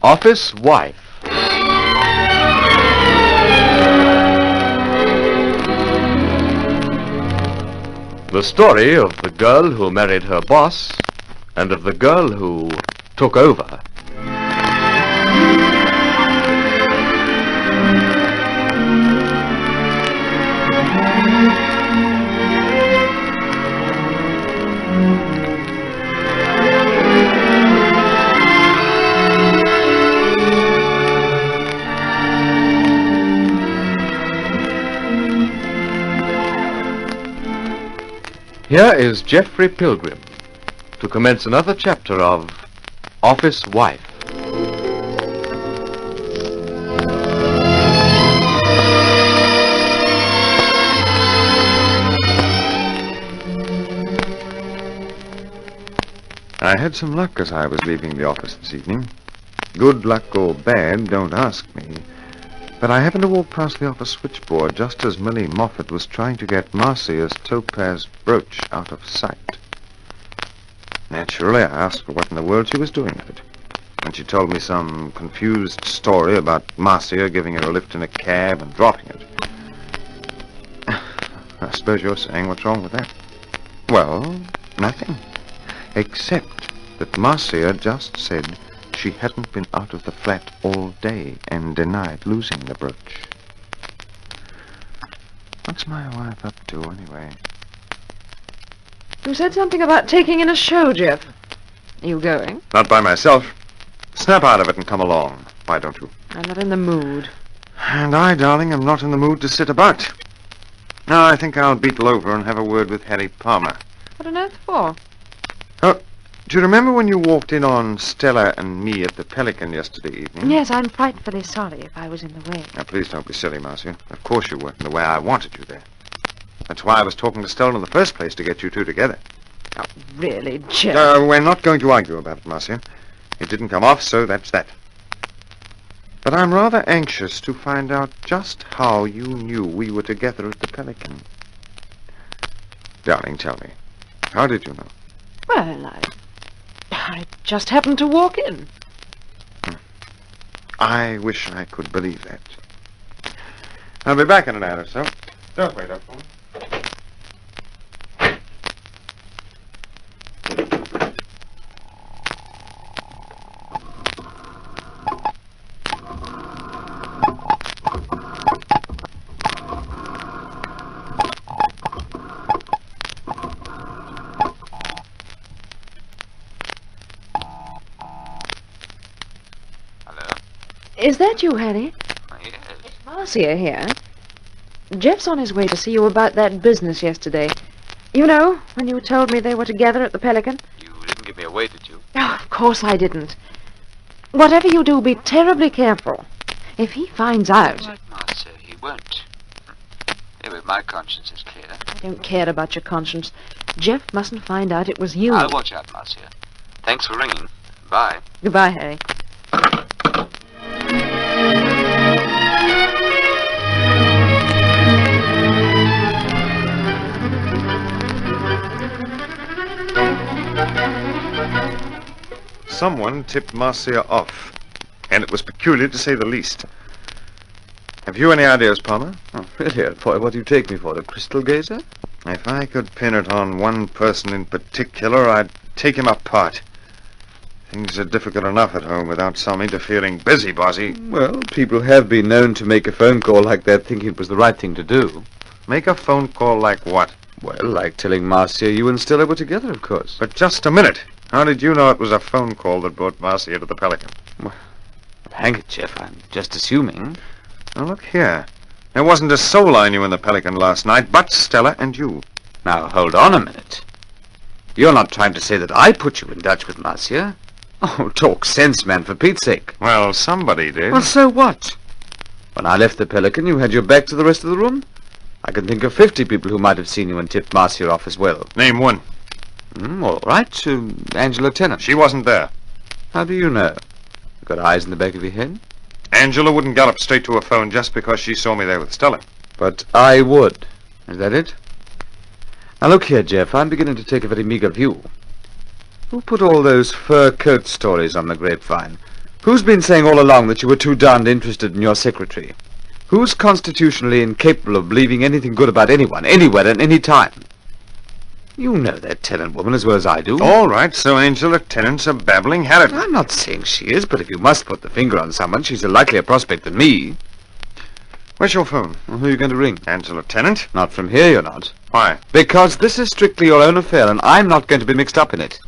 Office Wife. The story of the girl who married her boss and of the girl who took over. Here is Geoffrey Pilgrim to commence another chapter of Office Wife. I had some luck as I was leaving the office this evening. Good luck or bad, don't ask me. But I happened to walk past the office switchboard just as Millie Moffat was trying to get Marcia's topaz brooch out of sight. Naturally, I asked her what in the world she was doing with it. And she told me some confused story about Marcia giving her a lift in a cab and dropping it. I suppose you're saying what's wrong with that? Well, nothing. Except that Marcia just said she hadn't been out of the flat all day and denied losing the brooch. What's my wife up to, anyway? You said something about taking in a show, Jeff. Are you going? Not by myself. Snap out of it and come along. Why don't you? I'm not in the mood. And I, darling, am not in the mood to sit about. No, I think I'll beetle over and have a word with Harry Palmer. What on earth for? Oh, do you remember when you walked in on Stella and me at the Pelican yesterday evening? Yes, I'm frightfully sorry if I was in the way. Now, please don't be silly, Marcia. Of course you weren't in the way. I wanted you there. That's why I was talking to Stella in the first place, to get you two together. Oh, really, Jeff? We're not going to argue about it, Marcia. It didn't come off, so that's that. But I'm rather anxious to find out just how you knew we were together at the Pelican. Darling, tell me. How did you know? Well, I just happened to walk in. I wish I could believe that. I'll be back in an hour or so. Don't wait up for me. Is that you, Harry? Yes. It's Marcia here. Jeff's on his way to see you about that business yesterday. You know, when you told me they were together at the Pelican? You didn't give me away, did you? Oh, of course I didn't. Whatever you do, be terribly careful. If he finds out... Right, Marcia, he won't. Anyway, my conscience is clear. I don't care about your conscience. Jeff mustn't find out it was you. I'll watch out, Marcia. Thanks for ringing. Bye. Goodbye, Harry. Someone tipped Marcia off, and it was peculiar to say the least. Have you any ideas, Palmer? Oh, really, boy, what do you take me for, a crystal gazer? If I could pin it on one person in particular, I'd take him apart. Things are difficult enough at home without some interfering busybody. Well, people have been known to make a phone call like that thinking it was the right thing to do. Make a phone call like what? Well, like telling Marcia you and Stella were together, of course. But just a minute. How did you know it was a phone call that brought Marcia to the Pelican? Well, hang it, Jeff, I'm just assuming. Now, look here. There wasn't a soul I knew in the Pelican last night but Stella and you. Now, hold on a minute. You're not trying to say that I put you in touch with Marcia? Oh, talk sense, man, for Pete's sake. Well, somebody did. Well, so what? When I left the Pelican, you had your back to the rest of the room? I can think of 50 people who might have seen you and tipped Marcia off as well. Name one. All right. Angela Tennant. She wasn't there. How do you know? You got eyes in the back of your head? Angela wouldn't gallop straight to her phone just because she saw me there with Stella. But I would. Is that it? Now look here, Jeff. I'm beginning to take a very meager view. Who put all those fur coat stories on the grapevine? Who's been saying all along that you were too darned interested in your secretary? Who's constitutionally incapable of believing anything good about anyone, anywhere, at any time? You know that Tennant woman as well as I do. All right, so Angela Tennant's a babbling harridan. I'm not saying she is, but if you must put the finger on someone, she's a likelier prospect than me. Where's your phone? Well, who are you going to ring? Angela Tennant? Not from here, you're not. Why? Because this is strictly your own affair, and I'm not going to be mixed up in it.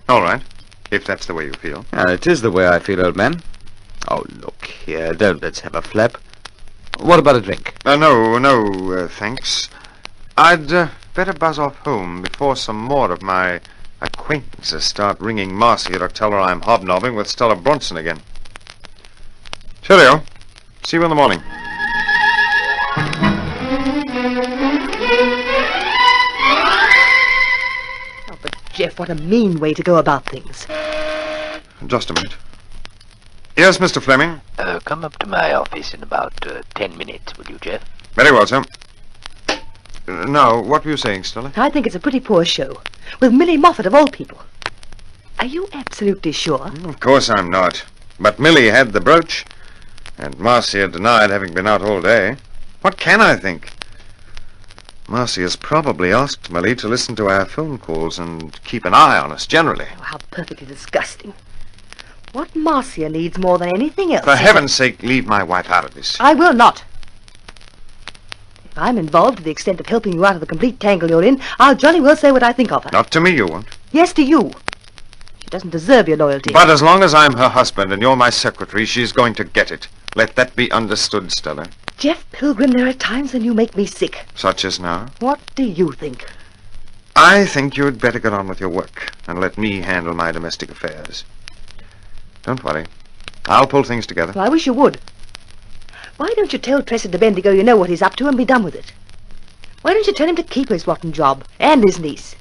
All right, if that's the way you feel. And it is the way I feel, old man. Oh, look here, don't let's have a flap. What about a drink? No, thanks. I'd better buzz off home before some more of my acquaintances start ringing Marcia to tell her I'm hobnobbing with Stella Bronson again. Cheerio. See you in the morning. Oh, but Jeff, what a mean way to go about things. Just a minute. Yes, Mr. Fleming? Come up to my office in about 10 minutes, will you, Jeff? Very well, sir. Now, what were you saying, Stella? I think it's a pretty poor show. With Millie Moffat, of all people. Are you absolutely sure? Of course I'm not. But Millie had the brooch, and Marcia denied having been out all day. What can I think? Marcia's probably asked Millie to listen to our phone calls and keep an eye on us generally. Oh, how perfectly disgusting. What Marcia needs more than anything else... For heaven's sake, leave my wife out of this. I will not. If I'm involved to the extent of helping you out of the complete tangle you're in, I'll jolly well say what I think of her. Not to me, you won't. Yes, to you. She doesn't deserve your loyalty. But as long as I'm her husband and you're my secretary, she's going to get it. Let that be understood, Stella. Jeff Pilgrim, there are times when you make me sick. Such as now. What do you think? I think you'd better get on with your work and let me handle my domestic affairs. Don't worry. I'll pull things together. Well, I wish you would. Why don't you tell Tressa de Bendigo you know what he's up to and be done with it? Why don't you tell him to keep his rotten job and his niece?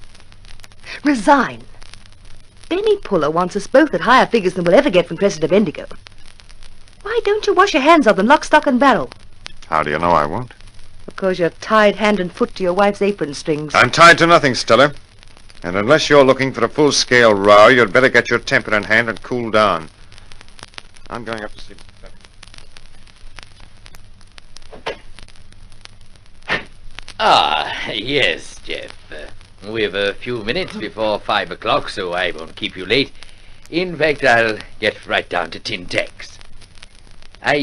Resign. Benny Puller wants us both at higher figures than we'll ever get from Tressa de Bendigo. Why don't you wash your hands of them, lock, stock, and barrel? How do you know I won't? Because you're tied hand and foot to your wife's apron strings. I'm tied to nothing, Stella. And unless you're looking for a full-scale row, you'd better get your temper in hand and cool down. I'm going up to see... Ah, yes, Jeff. We've a few minutes before 5 o'clock, so I won't keep you late. In fact, I'll get right down to tin tacks. I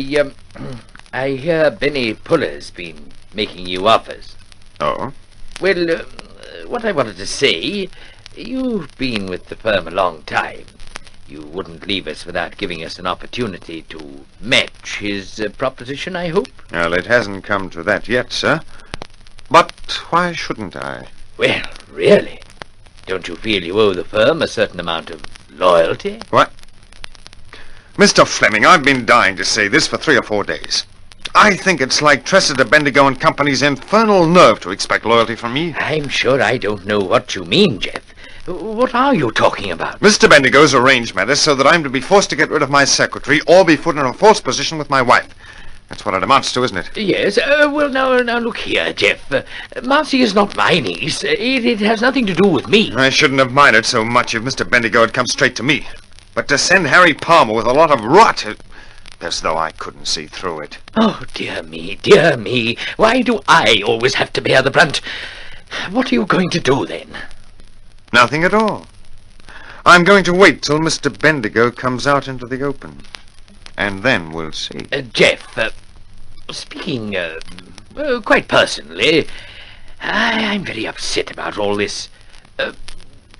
hear Benny Puller's been making you offers. Oh? Well, what I wanted to say, you've been with the firm a long time. You wouldn't leave us without giving us an opportunity to match his proposition, I hope? Well, it hasn't come to that yet, sir. But why shouldn't I? Well, really? Don't you feel you owe the firm a certain amount of loyalty? What? Mr. Fleming, I've been dying to say this for 3 or 4 days. I think it's like Tressa de Bendigo and Company's infernal nerve to expect loyalty from me. I'm sure I don't know what you mean, Jeff. What are you talking about? Mr. Bendigo's arranged matters so that I'm to be forced to get rid of my secretary or be put in a false position with my wife. That's what it amounts to, isn't it? Yes, well, now look here, Jeff. Marcy is not my niece. It has nothing to do with me. I shouldn't have minded so much if Mr. Bendigo had come straight to me. But to send Harry Palmer with a lot of rot, as though I couldn't see through it. Oh, dear me, dear me. Why do I always have to bear the brunt? What are you going to do, then? Nothing at all. I'm going to wait till Mr. Bendigo comes out into the open. And then we'll see. Jeff, speaking quite personally, I'm very upset about all this.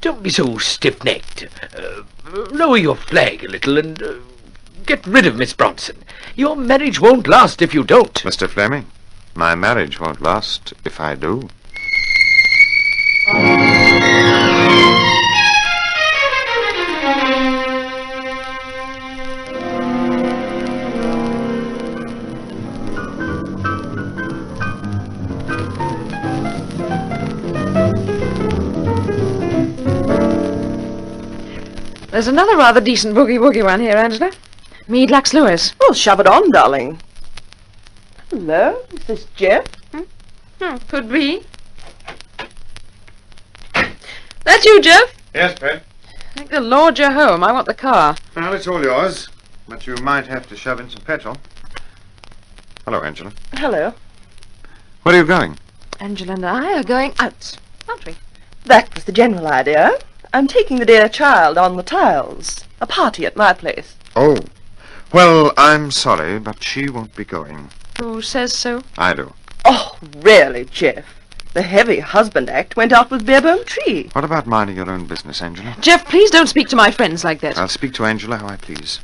Don't be so stiff-necked. Lower your flag a little and get rid of Miss Bronson. Your marriage won't last if you don't. Mr. Fleming, my marriage won't last if I do. There's another rather decent boogie-woogie one here, Angela. Mead Lux Lewis. Well, shove it on, darling. Hello, is this Jeff? Could be. That's you, Jeff? Yes, Fred. Thank the Lord you're home. I want the car. Well, it's all yours. but you might have to shove in some petrol. Hello, Angela. Hello. Where are you going? Angela and I are going out, aren't we? That was the general idea. I'm taking the dear child on the tiles. A party at my place. Oh. Well, I'm sorry, but she won't be going. Who says so? I do. Oh, really, Jeff? The heavy husband act went out with Barebone Tree. What about minding your own business, Angela? Jeff, please don't speak to my friends like that. I'll speak to Angela how I please.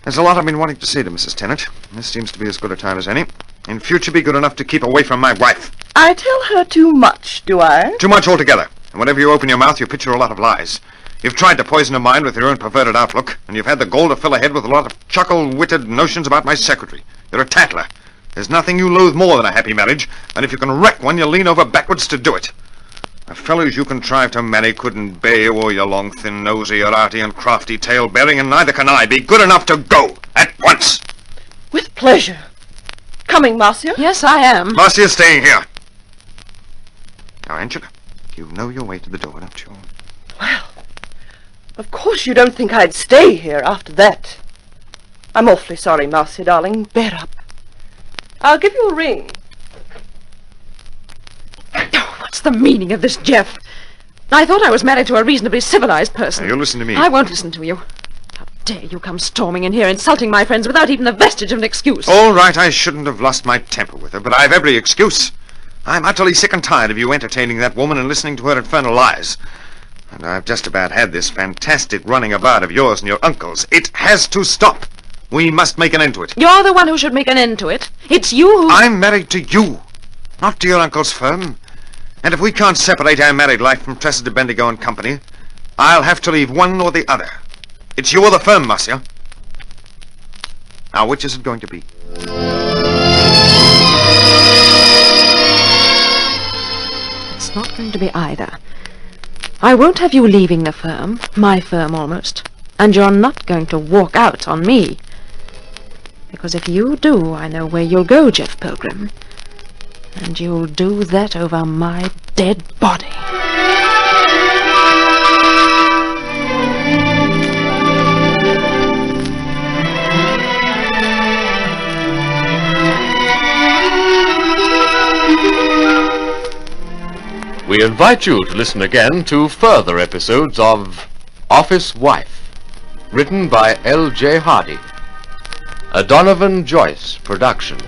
There's a lot I've been wanting to say to Mrs. Tennant. This seems to be as good a time as any. In future, be good enough to keep away from my wife. I tell her too much, do I? Too much altogether. And whenever you open your mouth, you picture a lot of lies. You've tried to poison her mind with your own perverted outlook, and you've had the gall to fill her head with a lot of chuckle-witted notions about my secretary. You're a tattler. There's nothing you loathe more than a happy marriage, and if you can wreck one, you lean over backwards to do it. The fellows you contrive to marry couldn't bear you or your long, thin nose or your arty and crafty tale-bearing, and neither can I. Be good enough to go at once. With pleasure. Coming, Marcia? Yes, I am. Marcia's staying here. Now, Angela, you know your way to the door, don't you? Well, of course you don't think I'd stay here after that. I'm awfully sorry, Marcia, darling. Bear up. I'll give you a ring. What's the meaning of this, Jeff? I thought I was married to a reasonably civilized person. Now, you listen to me. I won't listen to you. How dare you come storming in here, insulting my friends without even the vestige of an excuse? All right, I shouldn't have lost my temper with her, but I've every excuse. I'm utterly sick and tired of you entertaining that woman and listening to her infernal lies. And I've just about had this fantastic running about of yours and your uncle's. It has to stop. We must make an end to it. You're the one who should make an end to it. It's you who... I'm married to you, not to your uncle's firm. And if we can't separate our married life from Tressida Bendigo and Company, I'll have to leave one or the other. It's you or the firm, Marcia. Now, which is it going to be? It's not going to be either. I won't have you leaving the firm, my firm almost, and you're not going to walk out on me. Because if you do, I know where you'll go, Jeff Pilgrim. And you'll do that over my dead body. We invite you to listen again to further episodes of Office Wife, written by L.J. Hardy, a Donovan Joyce production.